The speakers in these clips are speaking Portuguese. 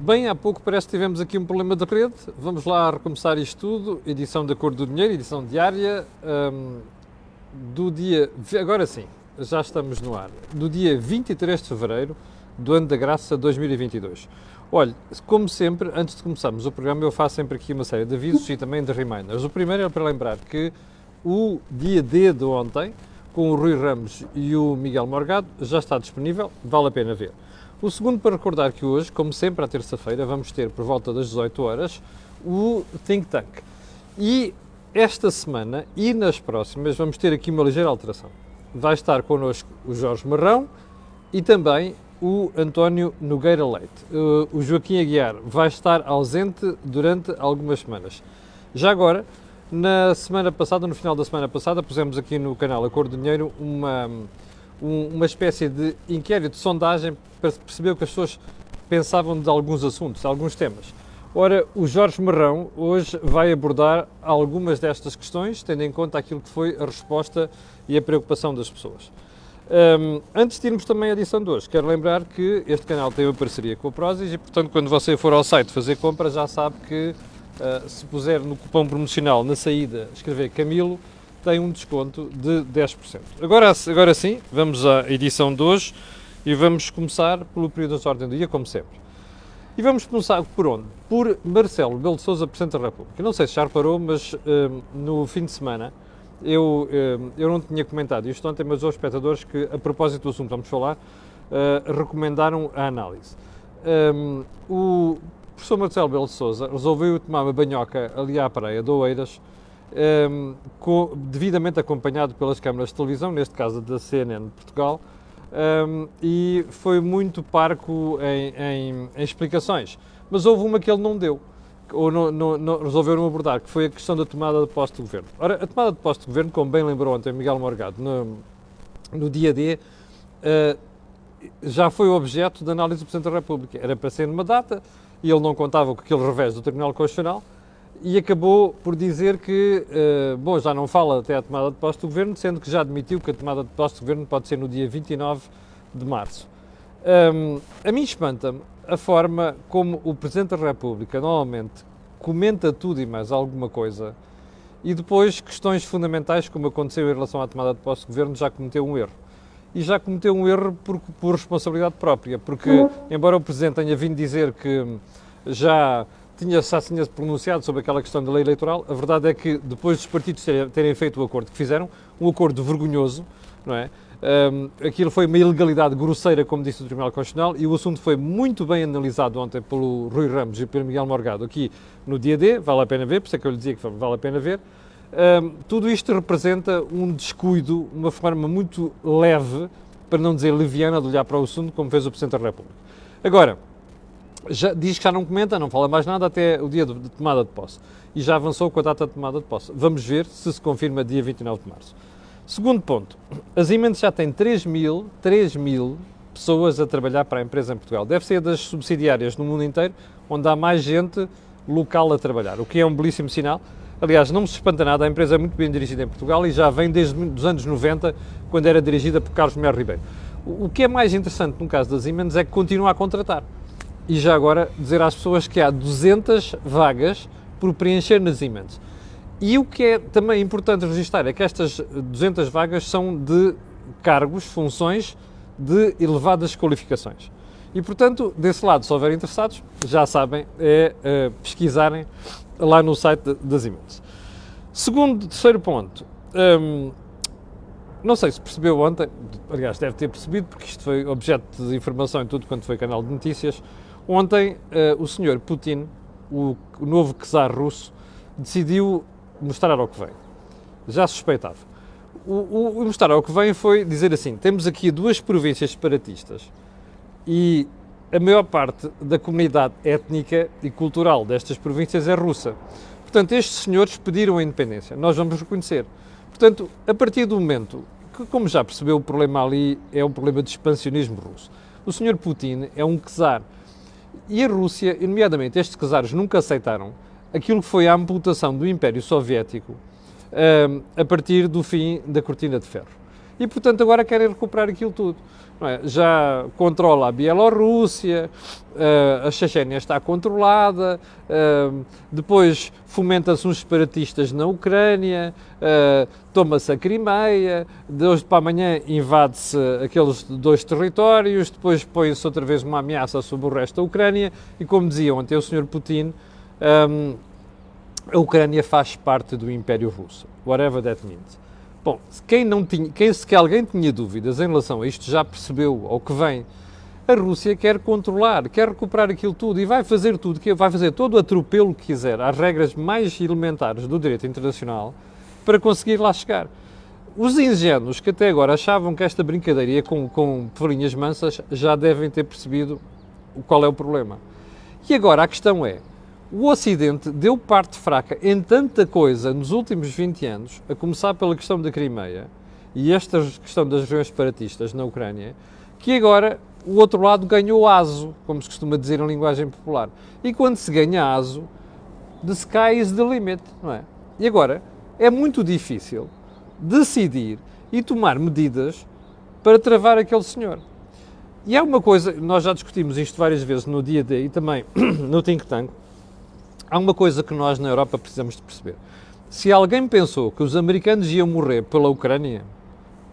Bem, há pouco parece que tivemos aqui um problema de rede. Vamos lá recomeçar isto tudo. Edição da Cor do Dinheiro, edição diária do dia... Agora sim, já estamos no ar. Do dia 23 de Fevereiro do ano da graça 2022. Olhe, como sempre, antes de começarmos o programa, eu faço sempre aqui uma série de avisos e também de reminders. O primeiro é para lembrar que o dia D de ontem, com o Rui Ramos e o Miguel Morgado, já está disponível, vale a pena ver. O segundo, para recordar que hoje, como sempre à terça-feira, vamos ter por volta das 18 horas o Think Tank. E esta semana e nas próximas vamos ter aqui uma ligeira alteração. Vai estar connosco o Jorge Marrão e também o António Nogueira Leite. O Joaquim Aguiar vai estar ausente durante algumas semanas. Já agora, na semana passada, no final da semana passada, pusemos aqui no canal A Cor do Dinheiro uma espécie de inquérito, de sondagem, para perceber o que as pessoas pensavam de alguns assuntos, de alguns temas. Ora, o Jorge Marrão hoje vai abordar algumas destas questões, tendo em conta aquilo que foi a resposta e a preocupação das pessoas. Antes de irmos também à edição de hoje, quero lembrar que este canal tem uma parceria com a Prozis e, portanto, quando você for ao site fazer compra, já sabe que se puser no cupom promocional na saída escrever Camilo, tem um desconto de 10%. Agora sim, vamos à edição de hoje e vamos começar pelo período de ordem do dia, como sempre. E vamos começar por onde? Por Marcelo Rebelo de Sousa, Presidente da República. Não sei se já reparou, mas no fim de semana eu não tinha comentado isto ontem, mas houve espectadores que, a propósito do assunto que vamos falar, recomendaram a análise. O professor Marcelo Rebelo de Sousa resolveu tomar uma banhoca ali à praia de Oeiras, devidamente acompanhado pelas câmaras de televisão, neste caso da CNN de Portugal, e foi muito parco em explicações. Mas houve uma que ele não deu, ou não resolveram abordar, que foi a questão da tomada de posse do governo. Ora, a tomada de posse do governo, como bem lembrou ontem Miguel Morgado, no dia D, já foi objeto de análise do Presidente da República. Era para ser numa data, e ele não contava com aquele revés do Tribunal Constitucional, e acabou por dizer que, já não fala até a tomada de posse do Governo, sendo que já admitiu que a tomada de posse do Governo pode ser no dia 29 de março. A mim espanta-me a forma como o Presidente da República normalmente comenta tudo e mais alguma coisa e depois questões fundamentais, como aconteceu em relação à tomada de posse do Governo, já cometeu um erro. E já cometeu um erro por responsabilidade própria, porque, embora o Presidente tenha vindo dizer que já tinha pronunciado sobre aquela questão da lei eleitoral, a verdade é que depois dos partidos terem feito o acordo que fizeram, um acordo vergonhoso, não é? Aquilo foi uma ilegalidade grosseira, como disse o Tribunal Constitucional, e o assunto foi muito bem analisado ontem pelo Rui Ramos e pelo Miguel Morgado aqui no dia D, vale a pena ver, por isso é que eu lhe dizia que vale a pena ver. Tudo isto representa um descuido, uma forma muito leve, para não dizer leviana, de olhar para o assunto, como fez o Presidente da República. Agora, já diz que já não comenta, não fala mais nada até o dia de tomada de posse. E já avançou com a data de tomada de posse. Vamos ver se confirma dia 29 de março. Segundo ponto, a Siemens já tem 3 mil pessoas a trabalhar para a empresa em Portugal. Deve ser das subsidiárias no mundo inteiro onde há mais gente local a trabalhar, o que é um belíssimo sinal. Aliás, não me espanta nada, a empresa é muito bem dirigida em Portugal e já vem desde os anos 90, quando era dirigida por Carlos Melhor Ribeiro. O que é mais interessante no caso da Siemens é que continua a contratar. E já agora dizer às pessoas que há 200 vagas por preencher na Siemens. E o que é também importante registrar é que estas 200 vagas são de cargos, funções de elevadas qualificações. E, portanto, desse lado, se houverem interessados, já sabem, pesquisarem lá no site da Siemens. Terceiro ponto. Não sei se percebeu ontem, aliás, deve ter percebido, porque isto foi objeto de informação em tudo quanto foi canal de notícias. Ontem, o senhor Putin, o novo czar russo, decidiu mostrar ao que vem. Já suspeitava. O mostrar ao que vem foi dizer assim, temos aqui duas províncias separatistas e a maior parte da comunidade étnica e cultural destas províncias é russa. Portanto, estes senhores pediram a independência. Nós vamos reconhecer. Portanto, a partir do momento que, como já percebeu, o problema ali é um problema de expansionismo russo. O senhor Putin é um czar. E a Rússia, nomeadamente estes czares, nunca aceitaram aquilo que foi a amputação do Império Soviético a partir do fim da Cortina de Ferro. e, portanto, agora querem recuperar aquilo tudo. Não é? Já controla a Bielorrússia, a Chechênia está controlada, depois fomenta-se uns separatistas na Ucrânia, toma-se a Crimeia, de hoje para amanhã invade-se aqueles 2 territórios, depois põe-se outra vez uma ameaça sobre o resto da Ucrânia e, como dizia ontem o Sr. Putin, a Ucrânia faz parte do Império Russo, whatever that means. Bom, se alguém tinha dúvidas em relação a isto, já percebeu ao que vem. A Rússia quer controlar, quer recuperar aquilo tudo e vai fazer tudo, vai fazer todo o atropelo que quiser às regras mais elementares do direito internacional para conseguir lá chegar. Os ingênuos que até agora achavam que esta brincadeira ia com folhinhas mansas já devem ter percebido qual é o problema. E agora a questão é, o Ocidente deu parte fraca em tanta coisa nos últimos 20 anos, a começar pela questão da Crimeia e esta questão das regiões separatistas na Ucrânia, que agora o outro lado ganhou aso, como se costuma dizer em linguagem popular. E quando se ganha aso, the sky is the limit, não é? E agora é muito difícil decidir e tomar medidas para travar aquele senhor. E há uma coisa, nós já discutimos isto várias vezes no dia D e também no Think Tank, há uma coisa que nós na Europa precisamos de perceber. Se alguém pensou que os americanos iam morrer pela Ucrânia,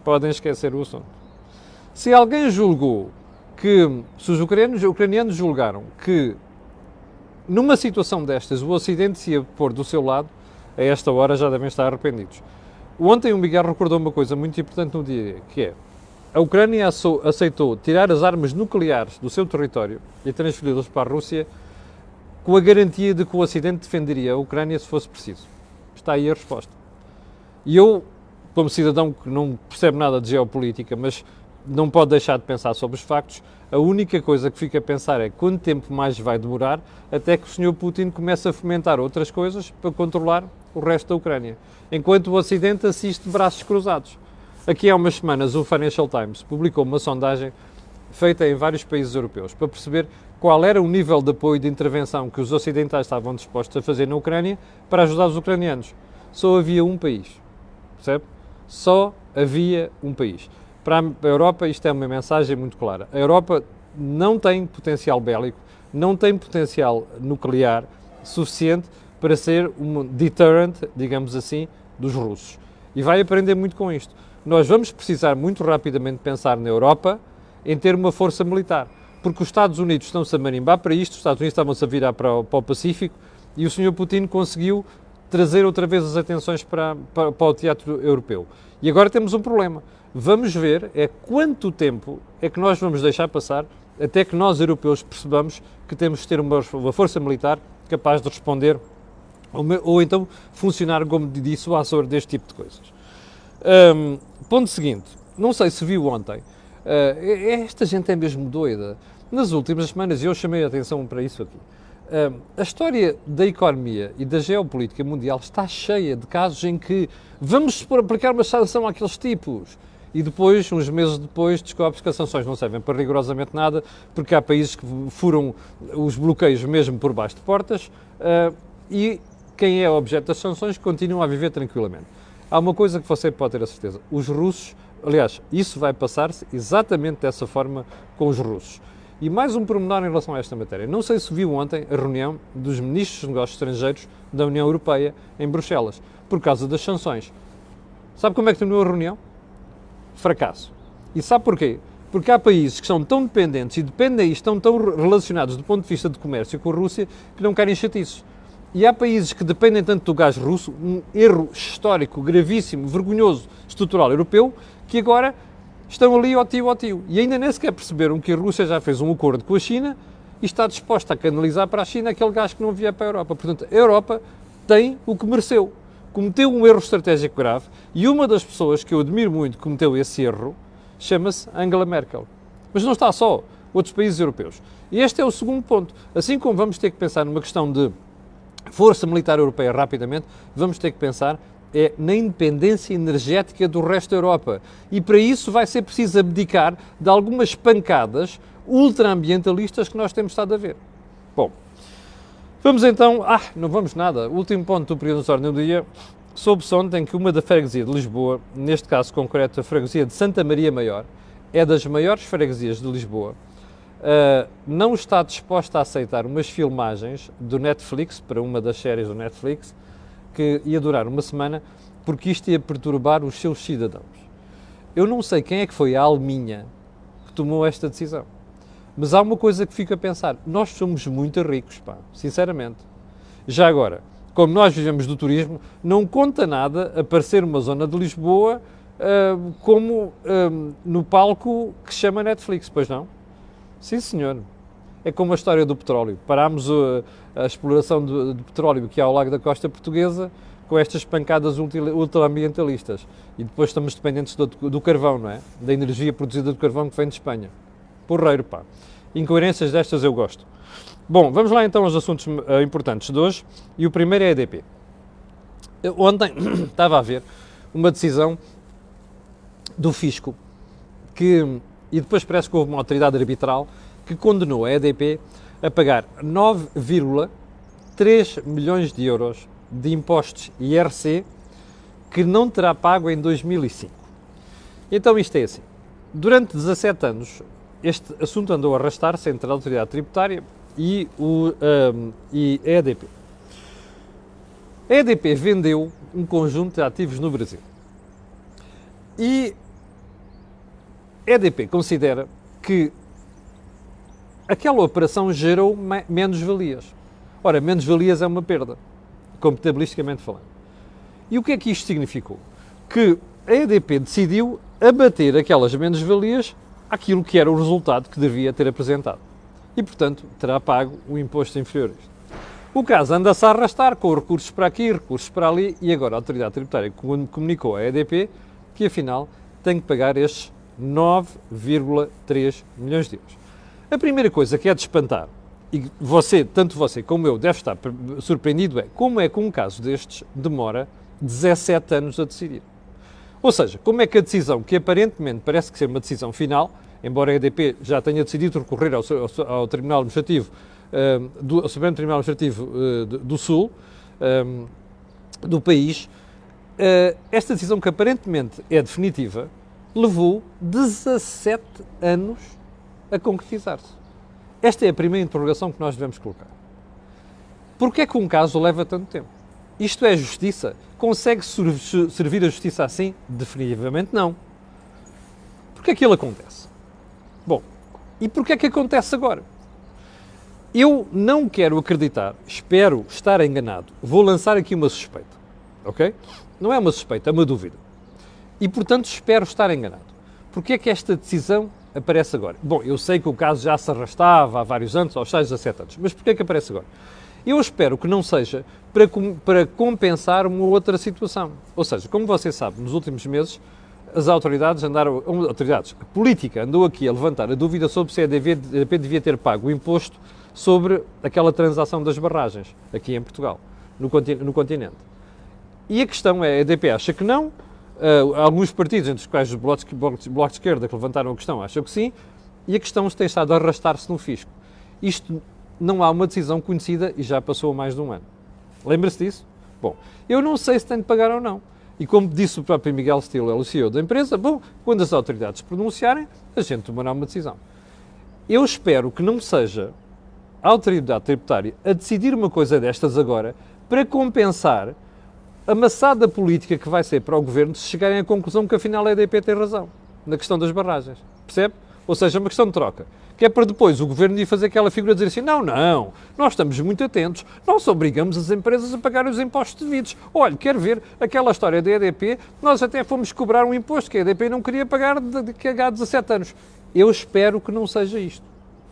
podem esquecer o assunto. Se alguém julgou que, se os ucranianos julgaram que numa situação destas o Ocidente se ia pôr do seu lado, a esta hora já devem estar arrependidos. Ontem o Miguel recordou uma coisa muito importante no dia, que é a Ucrânia aceitou tirar as armas nucleares do seu território e transferi-las para a Rússia com a garantia de que o Ocidente defenderia a Ucrânia se fosse preciso. Está aí a resposta. E eu, como cidadão que não percebe nada de geopolítica, mas não pode deixar de pensar sobre os factos, a única coisa que fica a pensar é quanto tempo mais vai demorar até que o Sr. Putin comece a fomentar outras coisas para controlar o resto da Ucrânia. Enquanto o Ocidente assiste de braços cruzados. Aqui há umas semanas o Financial Times publicou uma sondagem feita em vários países europeus para perceber qual era o nível de apoio e de intervenção que os ocidentais estavam dispostos a fazer na Ucrânia para ajudar os ucranianos. Só havia um país, percebe? Só havia um país. Para a Europa isto é uma mensagem muito clara. A Europa não tem potencial bélico, não tem potencial nuclear suficiente para ser um deterrent, digamos assim, dos russos. E vai aprender muito com isto. Nós vamos precisar muito rapidamente pensar na Europa em ter uma força militar. Porque os Estados Unidos estão-se a marimbar para isto, os Estados Unidos estavam-se a virar para o Pacífico e o Sr. Putin conseguiu trazer outra vez as atenções para o teatro europeu. E agora temos um problema. Vamos ver quanto tempo é que nós vamos deixar passar até que nós, europeus, percebamos que temos de ter uma força militar capaz de responder ou então funcionar como dissuasor deste tipo de coisas. Ponto seguinte, não sei se viu ontem, esta gente é mesmo doida. Nas últimas semanas, eu chamei a atenção para isso aqui, a história da economia e da geopolítica mundial está cheia de casos em que vamos aplicar uma sanção àqueles tipos e depois, uns meses depois, descobre-se que as sanções não servem para rigorosamente nada porque há países que furam os bloqueios mesmo por baixo de portas e quem é objeto das sanções continua a viver tranquilamente. Há uma coisa que você pode ter a certeza, os russos, aliás, isso vai passar-se exatamente dessa forma com os russos. E mais um pormenor em relação a esta matéria. Não sei se viu ontem a reunião dos ministros de negócios estrangeiros da União Europeia em Bruxelas, por causa das sanções. Sabe como é que terminou a reunião? Fracasso. E sabe porquê? Porque há países que são tão dependentes e estão tão relacionados do ponto de vista de comércio com a Rússia que não querem chatices. E há países que dependem tanto do gás russo, um erro histórico, gravíssimo, vergonhoso, estrutural europeu, que agora estão ali ao tio. E ainda nem sequer perceberam que a Rússia já fez um acordo com a China e está disposta a canalizar para a China aquele gás que não vier para a Europa. Portanto, a Europa tem o que mereceu. Cometeu um erro estratégico grave e uma das pessoas que eu admiro muito que cometeu esse erro chama-se Angela Merkel. Mas não está só, outros países europeus. E este é o segundo ponto. Assim como vamos ter que pensar numa questão de força militar europeia rapidamente, vamos ter que pensar na independência energética do resto da Europa. E para isso vai ser preciso abdicar de algumas pancadas ultraambientalistas que nós temos estado a ver. Bom, vamos então... não vamos nada. O último ponto do período de ordem do dia soube-se ontem que uma da freguesia de Lisboa, neste caso concreto a freguesia de Santa Maria Maior, é das maiores freguesias de Lisboa, não está disposta a aceitar umas filmagens do Netflix, para uma das séries do Netflix, que ia durar uma semana, porque isto ia perturbar os seus cidadãos. Eu não sei quem é que foi a alminha que tomou esta decisão, mas há uma coisa que fico a pensar, nós somos muito ricos, pá, sinceramente. Já agora, como nós vivemos do turismo, não conta nada aparecer uma zona de Lisboa como no palco que se chama Netflix, pois não? Sim, senhor. É como a história do petróleo. Parámos a exploração de petróleo que há ao largo da costa portuguesa com estas pancadas ultraambientalistas. E depois estamos dependentes do carvão, não é? Da energia produzida do carvão que vem de Espanha. Porreiro, pá. Incoerências destas eu gosto. Bom, vamos lá então aos assuntos importantes de hoje. E o primeiro é a EDP. Ontem estava a ver uma decisão do Fisco e depois parece que houve uma autoridade arbitral que condenou a EDP a pagar 9,3 milhões de euros de impostos IRC que não terá pago em 2005. Então isto é assim, durante 17 anos este assunto andou a arrastar-se entre a autoridade tributária e a EDP. A EDP vendeu um conjunto de ativos no Brasil e a EDP considera que aquela operação gerou menos-valias. Ora, menos-valias é uma perda, contabilisticamente falando. E o que é que isto significou? Que a EDP decidiu abater aquelas menos-valias àquilo que era o resultado que devia ter apresentado. E, portanto, terá pago o imposto inferior a isto. O caso anda-se a arrastar com recursos para aqui, recursos para ali, e agora a autoridade tributária comunicou à EDP que, afinal, tem que pagar estes 9,3 milhões de euros. A primeira coisa que é de espantar, e tanto você como eu deve estar surpreendido, é como é que um caso destes demora 17 anos a decidir. Ou seja, como é que a decisão, que aparentemente parece que ser uma decisão final, embora a EDP já tenha decidido recorrer ao Tribunal Administrativo, ao Supremo Tribunal Administrativo do Sul, do país, esta decisão que aparentemente é definitiva, levou 17 anos a concretizar-se. Esta é a primeira interrogação que nós devemos colocar. Porquê é que um caso leva tanto tempo? Isto é justiça? Consegue servir a justiça assim? Definitivamente não. Porquê é que ele acontece? Bom, e porquê é que acontece agora? Eu não quero acreditar, espero estar enganado, vou lançar aqui uma suspeita, ok? Não é uma suspeita, é uma dúvida. E, portanto, espero estar enganado. Porquê é que esta decisão aparece agora? Bom, eu sei que o caso já se arrastava há vários anos, aos 6, 17 anos, mas porquê é que aparece agora? Eu espero que não seja para compensar uma outra situação. Ou seja, como você sabe, nos últimos meses, a política andou aqui a levantar a dúvida sobre se a EDP devia ter pago o imposto sobre aquela transação das barragens, aqui em Portugal, no continente. E a questão é, a EDP acha que não, alguns partidos, entre os quais o Bloco de Esquerda, que levantaram a questão, acham que sim, e a questão tem estado a arrastar-se no fisco. Isto não há uma decisão conhecida e já passou mais de um ano. Lembra-se disso? Bom, eu não sei se tem de pagar ou não. E como disse o próprio Miguel Stiller, o CEO da empresa, bom, quando as autoridades se pronunciarem, a gente tomará uma decisão. Eu espero que não seja a autoridade tributária a decidir uma coisa destas agora para compensar a maçada política que vai ser para o Governo se chegarem à conclusão que afinal a EDP tem razão na questão das barragens. Percebe? Ou seja, uma questão de troca. Que é para depois o Governo ir fazer aquela figura de dizer assim, não, nós estamos muito atentos, nós obrigamos as empresas a pagar os impostos devidos. Olha, quer ver aquela história da EDP, nós até fomos cobrar um imposto que a EDP não queria pagar há 17 anos. Eu espero que não seja isto,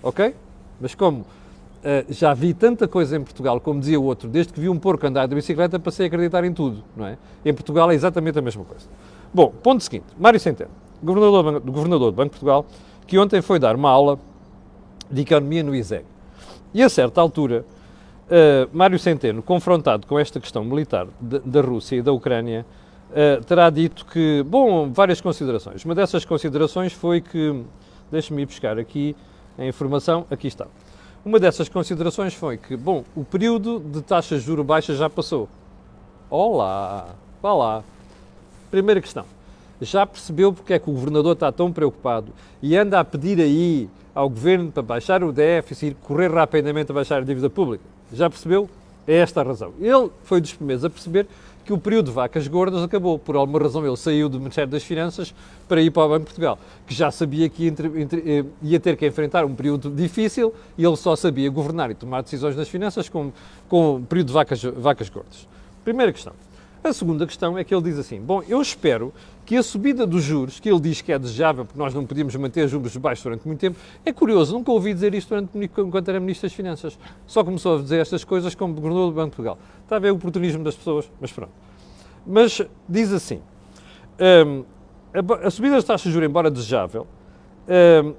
ok? Mas como já vi tanta coisa em Portugal, como dizia o outro, desde que vi um porco andar de bicicleta passei a acreditar em tudo, não é? Em Portugal é exatamente a mesma coisa. Bom, ponto seguinte, Mário Centeno, governador do Banco de Portugal, que ontem foi dar uma aula de economia no ISEG. E a certa altura, Mário Centeno, confrontado com esta questão militar da Rússia e da Ucrânia, terá dito que, bom, várias considerações. Uma dessas considerações foi que, deixe-me ir buscar aqui a informação, aqui está. Uma dessas considerações foi que, bom, o período de taxas de juros baixas já passou. Olá! Vá lá. Primeira questão. Já percebeu porque é que o governador está tão preocupado e anda a pedir aí ao governo para baixar o déficit e correr rapidamente a baixar a dívida pública? Já percebeu? É esta a razão. Ele foi dos primeiros a perceber que o período de vacas gordas acabou. Por alguma razão ele saiu do Ministério das Finanças para ir para o Banco de Portugal, que já sabia que ia ter que enfrentar um período difícil e ele só sabia governar e tomar decisões nas finanças com um período de vacas gordas. Primeira questão. A segunda questão é que ele diz assim, bom, eu espero que a subida dos juros, que ele diz que é desejável, porque nós não podíamos manter os juros baixos durante muito tempo, é curioso, nunca ouvi dizer isto enquanto era Ministro das Finanças. Só começou a dizer estas coisas como Governador do Banco de Portugal. Está a ver o oportunismo das pessoas, mas pronto. Mas diz assim, a subida das taxas de juros, embora desejável,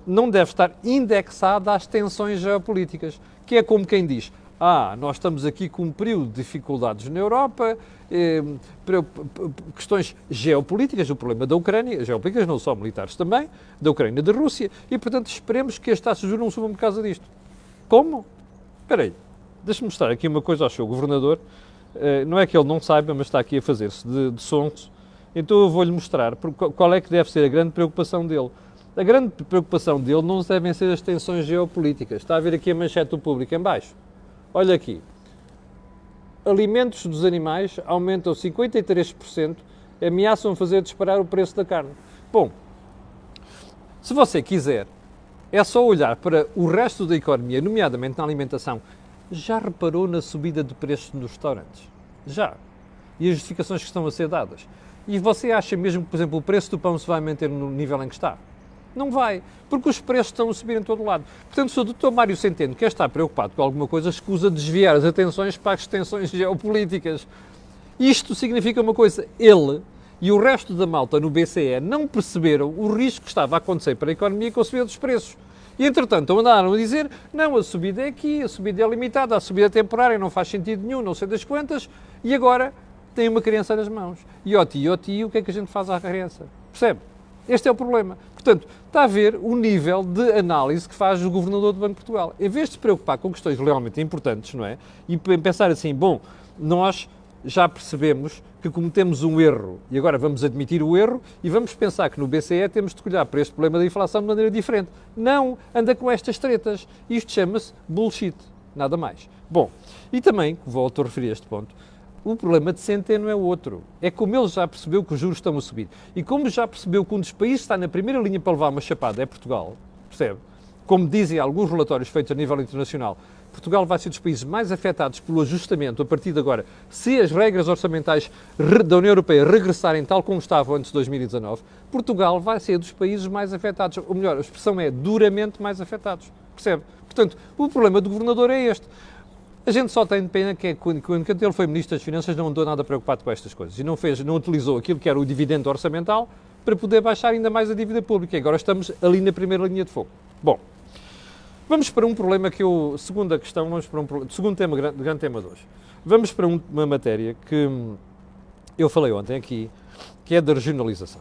não deve estar indexada às tensões geopolíticas, que é como quem diz, nós estamos aqui com um período de dificuldades na Europa, questões geopolíticas, o problema da Ucrânia, geopolíticas não só militares também, da Ucrânia e da Rússia, e portanto esperemos que as taxas de juros não subam por causa disto. Como? Espera aí, deixa-me mostrar aqui uma coisa ao seu governador, não é que ele não saiba, mas está aqui a fazer-se de sonso, então eu vou-lhe mostrar qual é que deve ser a grande preocupação dele. A grande preocupação dele não devem ser as tensões geopolíticas. Está a ver aqui a manchete do Público em baixo? Olha aqui. Alimentos dos animais aumentam 53%, ameaçam fazer disparar o preço da carne. Bom, se você quiser, é só olhar para o resto da economia, nomeadamente na alimentação. Já reparou na subida de preços nos restaurantes? Já. E as justificações que estão a ser dadas. E você acha mesmo que, por exemplo, o preço do pão se vai manter no nível em que está? Não vai, porque os preços estão a subir em todo lado. Portanto, se o Dr. Mário Centeno quer estar preocupado com alguma coisa, escusa desviar as atenções para as tensões geopolíticas. Isto significa uma coisa, ele e o resto da malta no BCE não perceberam o risco que estava a acontecer para a economia com a subida dos preços. E, entretanto, andaram a dizer, não, a subida é aqui, a subida é limitada, a subida é temporária, não faz sentido nenhum, não sei das quantas, e agora tem uma criança nas mãos. E ó tio, o que é que a gente faz à criança? Percebe? Este é o problema. Portanto, está a ver o nível de análise que faz o Governador do Banco de Portugal. Em vez de se preocupar com questões realmente importantes, não é? E pensar assim, bom, nós já percebemos que cometemos um erro e agora vamos admitir o erro e vamos pensar que no BCE temos de olhar para este problema da inflação de maneira diferente. Não, anda com estas tretas. Isto chama-se bullshit, nada mais. Bom, e também, volto a referir a este ponto, o problema de Centeno é outro. É como ele já percebeu que os juros estão a subir. E como já percebeu que um dos países que está na primeira linha para levar uma chapada é Portugal, percebe? Como dizem alguns relatórios feitos a nível internacional, Portugal vai ser dos países mais afetados pelo ajustamento a partir de agora, se as regras orçamentais da União Europeia regressarem tal como estavam antes de 2019, Portugal vai ser dos países mais afetados. Ou melhor, a expressão é duramente mais afetados. Percebe? Portanto, o problema do governador é este. A gente só tem pena que quando ele foi Ministro das Finanças não andou nada preocupado com estas coisas e não utilizou aquilo que era o dividendo orçamental para poder baixar ainda mais a dívida pública. E agora estamos ali na primeira linha de fogo. Bom, vamos para um problema segunda questão, segundo tema, grande tema de hoje. Vamos para uma matéria que eu falei ontem aqui, que é da regionalização.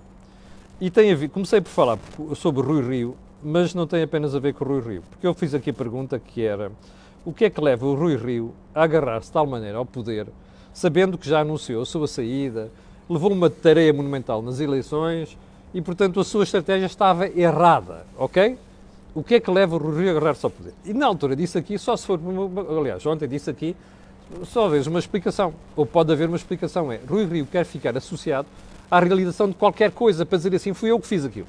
E tem a ver, comecei por falar sobre o Rui Rio, mas não tem apenas a ver com o Rui Rio, porque eu fiz aqui a pergunta que era: o que é que leva o Rui Rio a agarrar-se de tal maneira ao poder, sabendo que já anunciou a sua saída, levou uma tarefa monumental nas eleições e, portanto, a sua estratégia estava errada, ok? O que é que leva o Rui Rio a agarrar-se ao poder? E na altura disse aqui, só se for, aliás, ontem disse aqui, só vez uma explicação, ou pode haver uma explicação, é: Rui Rio quer ficar associado à realização de qualquer coisa, para dizer assim, fui eu que fiz aquilo,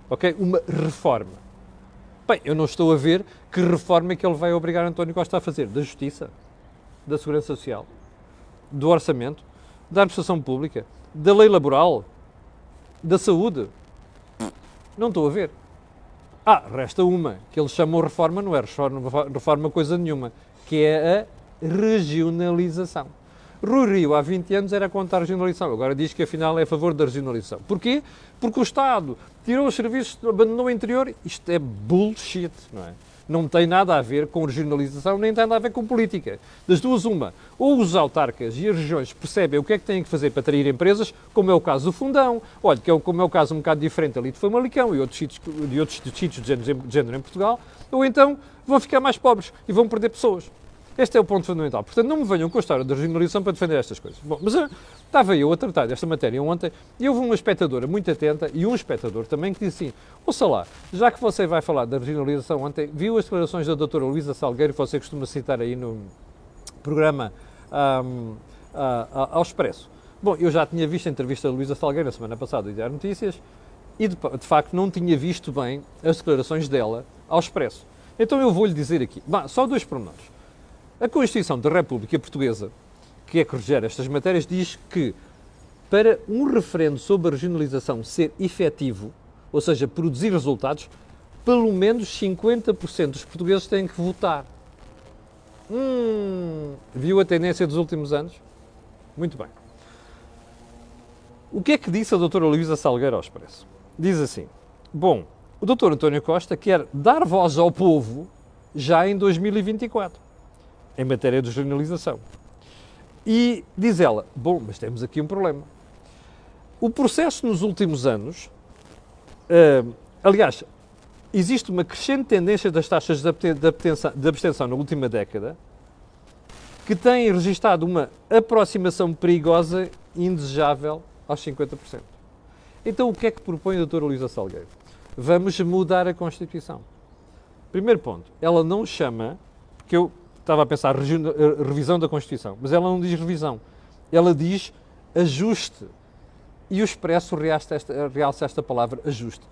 ok? Uma reforma. Bem, eu não estou a ver que reforma é que ele vai obrigar António Costa a fazer. Da Justiça, da Segurança Social, do Orçamento, da Administração Pública, da Lei Laboral, da Saúde. Não estou a ver. Resta uma, que eles chamam reforma, não é reforma coisa nenhuma, que é a regionalização. Rui Rio, há 20 anos, era contra a regionalização. Agora diz que, afinal, é a favor da regionalização. Porquê? Porque o Estado tirou os serviços, abandonou o interior. Isto é bullshit, não é? Não tem nada a ver com regionalização, nem tem nada a ver com política. Das duas, uma. Ou os autarcas e as regiões percebem o que é que têm que fazer para atrair empresas, como é o caso do Fundão, olha, como é o caso um bocado diferente ali de Famalicão e outros sítios de género em Portugal, ou então vão ficar mais pobres e vão perder pessoas. Este é o ponto fundamental. Portanto, não me venham com a história da regionalização para defender estas coisas. Bom, mas estava eu a tratar desta matéria ontem e houve uma espectadora muito atenta e um espectador também que disse assim, ouça lá, já que você vai falar da regionalização ontem, viu as declarações da doutora Luísa Salgueiro, que você costuma citar aí no programa ao Expresso. Bom, eu já tinha visto a entrevista da Luísa Salgueiro na semana passada do Diário Notícias e, de facto, não tinha visto bem as declarações dela ao Expresso. Então eu vou-lhe dizer aqui, só dois pormenores. A Constituição da República Portuguesa, que é que regera estas matérias, diz que para um referendo sobre a regionalização ser efetivo, ou seja, produzir resultados, pelo menos 50% dos portugueses têm que votar. Viu a tendência dos últimos anos? Muito bem. O que é que disse a doutora Luísa Salgueiro ao Expresso? Diz assim, bom, o doutor António Costa quer dar voz ao povo já em 2024. Em matéria de regionalização. E diz ela, bom, mas temos aqui um problema. O processo nos últimos anos, aliás, existe uma crescente tendência das taxas de abstenção na última década que tem registado uma aproximação perigosa e indesejável aos 50%. Então, o que é que propõe a doutora Luísa Salgueiro? Vamos mudar a Constituição. Primeiro ponto, ela não chama, porque eu estava a pensar revisão da Constituição, mas ela não diz revisão, ela diz ajuste. E o Expresso realça esta palavra, ajuste.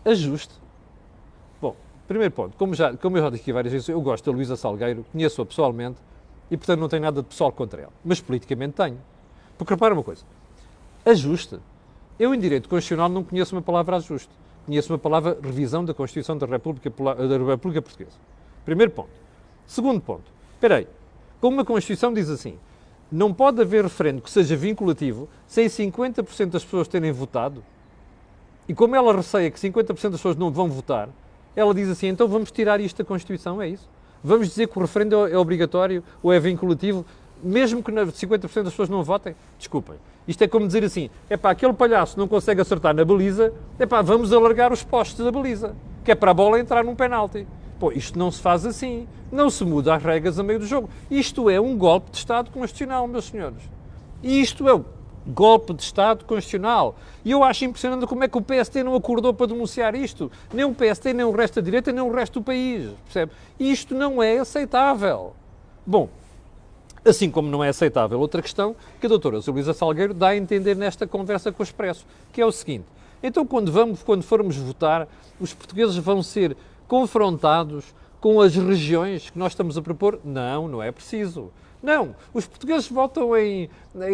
Ajuste. Bom, primeiro ponto, como eu já disse aqui várias vezes, eu gosto da Luísa Salgueiro, conheço-a pessoalmente e, portanto, não tenho nada de pessoal contra ela. Mas politicamente tenho. Porque repara uma coisa, ajuste. Eu, em direito constitucional, não conheço uma palavra ajuste. Conheço uma palavra revisão da Constituição da República Portuguesa. Primeiro ponto. Segundo ponto, espera aí, como a Constituição diz assim, não pode haver referendo que seja vinculativo sem 50% das pessoas terem votado, e como ela receia que 50% das pessoas não vão votar, ela diz assim, então vamos tirar isto da Constituição, é isso? Vamos dizer que o referendo é obrigatório ou é vinculativo, mesmo que 50% das pessoas não votem? Desculpem, isto é como dizer assim, aquele palhaço não consegue acertar na baliza, vamos alargar os postes da baliza, que é para a bola entrar num penalti. Pô, isto não se faz assim. Não se muda as regras a meio do jogo. Isto é um golpe de Estado constitucional, meus senhores. Isto é um golpe de Estado constitucional. E eu acho impressionante como é que o PST não acordou para denunciar isto. Nem o PST, nem o resto da direita, nem o resto do país. Percebe? Isto não é aceitável. Bom, assim como não é aceitável outra questão que a doutora Luísa Salgueiro dá a entender nesta conversa com o Expresso, que é o seguinte. Então, quando formos votar, os portugueses vão ser confrontados com as regiões que nós estamos a propor? Não, não é preciso. Não, os portugueses votam em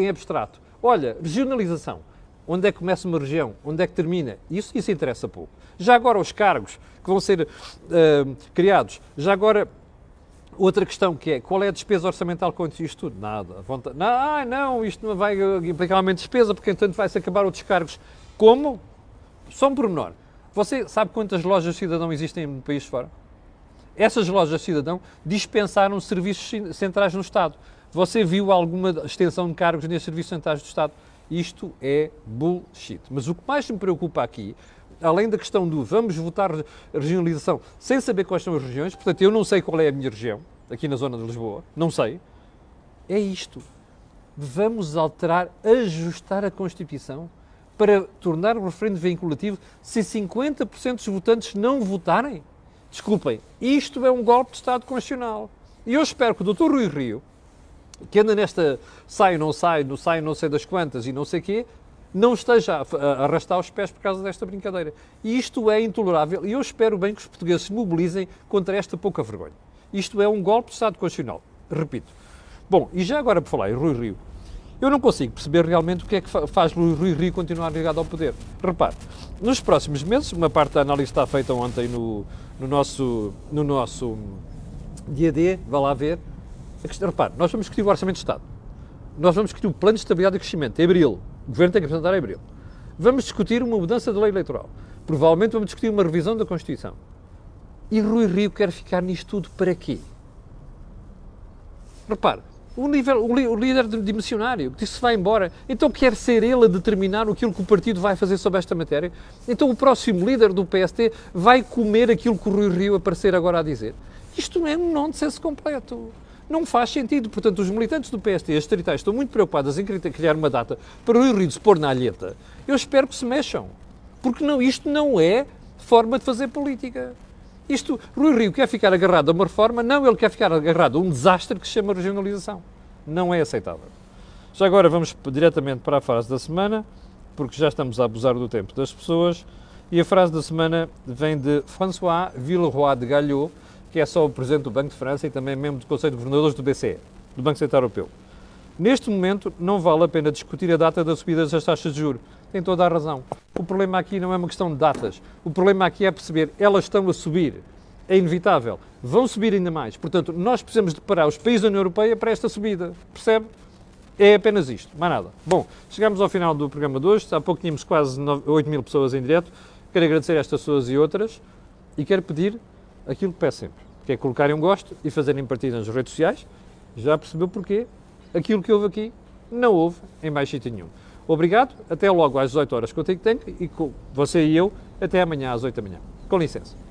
abstrato. Olha, regionalização. Onde é que começa uma região? Onde é que termina? Isso interessa pouco. Já agora os cargos que vão ser criados. Já agora, outra questão que é, qual é a despesa orçamental com isto tudo? Nada. Não, isto não vai implicar aumento de despesa, porque entanto vai-se acabar outros cargos. Como? Só um pormenor. Você sabe quantas lojas de cidadão existem no país fora? Essas lojas de cidadão dispensaram serviços centrais no Estado. Você viu alguma extensão de cargos nesses serviços centrais do Estado? Isto é bullshit. Mas o que mais me preocupa aqui, além da questão do vamos votar regionalização sem saber quais são as regiões, portanto eu não sei qual é a minha região, aqui na zona de Lisboa, não sei, é isto. Vamos alterar, ajustar a Constituição para tornar o referendo vinculativo se 50% dos votantes não votarem? Desculpem, isto é um golpe de Estado constitucional. E eu espero que o Dr. Rui Rio, que anda nesta sai, não sei das quantas e não sei quê, não esteja a arrastar os pés por causa desta brincadeira. E isto é intolerável e eu espero bem que os portugueses se mobilizem contra esta pouca vergonha. Isto é um golpe de Estado constitucional. Repito. Bom, e já agora por falar em Rui Rio, eu não consigo perceber realmente o que é que faz Rui Rio continuar ligado ao poder. Repare, nos próximos meses, uma parte da análise está feita ontem no nosso dia D, vá lá ver. Repare, nós vamos discutir o Orçamento de Estado. Nós vamos discutir o Plano de Estabilidade e Crescimento, em abril. O Governo tem que apresentar em abril. Vamos discutir uma mudança da lei eleitoral. Provavelmente vamos discutir uma revisão da Constituição. E Rui Rio quer ficar nisto tudo para quê? Repare, o líder dimissionário, que disse que vai embora, então quer ser ele a determinar aquilo que o partido vai fazer sobre esta matéria? Então o próximo líder do PST vai comer aquilo que o Rui Rio aparecer agora a dizer? Isto não é um nonsense completo. Não faz sentido. Portanto, os militantes do PSD, as distritais, estão muito preocupadas em criar uma data para o Rui Rio se pôr na alheta. Eu espero que se mexam. Porque não, isto não é forma de fazer política. Isto, Rui Rio quer ficar agarrado a uma reforma, não, ele quer ficar agarrado a um desastre que se chama regionalização. Não é aceitável. Já agora vamos diretamente para a frase da semana, porque já estamos a abusar do tempo das pessoas, e a frase da semana vem de François Villeroy de Galhau, que é só o Presidente do Banco de França e também membro do Conselho de Governadores do BCE, do Banco Central Europeu. Neste momento, não vale a pena discutir a data da subida das taxas de juros. Tem toda a razão. O problema aqui não é uma questão de datas. O problema aqui é perceber, elas estão a subir. É inevitável. Vão subir ainda mais. Portanto, nós precisamos de parar os países da União Europeia para esta subida. Percebe? É apenas isto. Mais nada. Bom, chegamos ao final do programa de hoje. Há pouco tínhamos quase 8 mil pessoas em direto. Quero agradecer a estas pessoas e outras. E quero pedir aquilo que peço sempre, que é colocarem um gosto e fazerem partida nas redes sociais. Já percebeu porquê? Aquilo que houve aqui não houve em mais sítio nenhum. Obrigado, até logo às 18 horas que eu tenho e com você e eu, até amanhã às 8 da manhã. Com licença.